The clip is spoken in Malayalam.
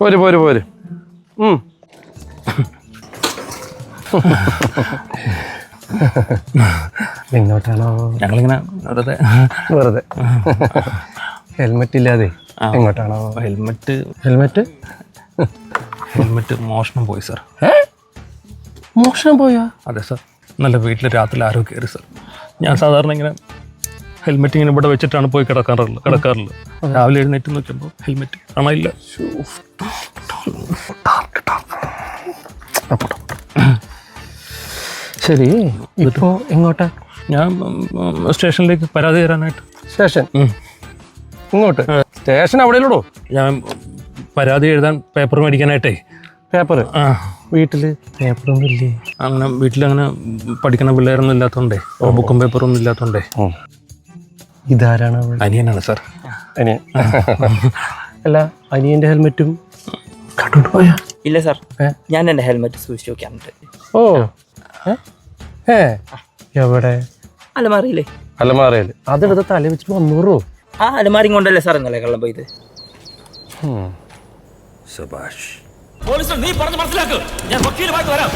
പോര് പോര് പോര്. എങ്ങോട്ടാണോ? ഞങ്ങളിങ്ങനെ വെറുതെ വെറുതെ ഹെൽമെറ്റ് ഇല്ലാതെ എങ്ങോട്ടാണോ? ഹെൽമെറ്റ് ഹെൽമെറ്റ് ഹെൽമെറ്റ് മോഷണം പോയി സാർ. മോഷണം പോയാ? അതെ സാർ, നല്ല വീട്ടിൽ രാത്രി ആരോ കയറി സാർ. ഞാൻ സാധാരണ ഇങ്ങനെ ഹെൽമെറ്റ് ഇങ്ങനെ ഇവിടെ വെച്ചിട്ടാണ് പോയി കിടക്കാറുള്ളത്. രാവിലെ എഴുന്നേറ്റ് നോക്കുമ്പോൾ ഹെൽമെറ്റ് കാണാനില്ല. ശരി, ഇപ്പോ എങ്ങോട്ടാ? ഞാൻ സ്റ്റേഷനിലേക്ക് പരാതി തരാനായിട്ട്. സ്റ്റേഷൻ? ഇങ്ങോട്ട്? സ്റ്റേഷൻ അവിടെയല്ലോ. ഞാൻ പരാതി എഴുതാൻ പേപ്പർ മേടിക്കാനായിട്ടേ. പേപ്പർ? ആ. വീട്ടില് പേപ്പറൊന്നും ഇല്ലേ? അങ്ങനെ വീട്ടിലങ്ങനെ പഠിക്കണ പിള്ളേരൊന്നും ഇല്ലാത്തതുകൊണ്ടേ, ബുക്കും പേപ്പറൊന്നും ഇല്ലാത്തതുകൊണ്ടേ. ഇതാരാണ്? അനിയനാണ് സാർ. അനിയൻ? അല്ല, അനിയന്റെ ഹെൽമെറ്റും കണ്ടോണ്ട് പോയാ? ഇല്ല സാർ, ഞാൻ എൻ്റെ ഹെൽമെറ്റ് സൂക്ഷിച്ചു വെക്കാറുണ്ട്. ഓ, എവിടെ? അലമാറിയില്ലേ? അലമാറയില്. അതെടുത്ത് തല വെച്ചിട്ട് 100 രൂപ. ആ അലമാരി കൊണ്ടല്ലേ സാർ ഇന്നലെ കള്ളം പോയത്? സുഭാഷ്, നീ പറഞ്ഞു മനസ്സിലാക്ക്. ഞാൻ വക്കീലുമായിട്ട് വരാം.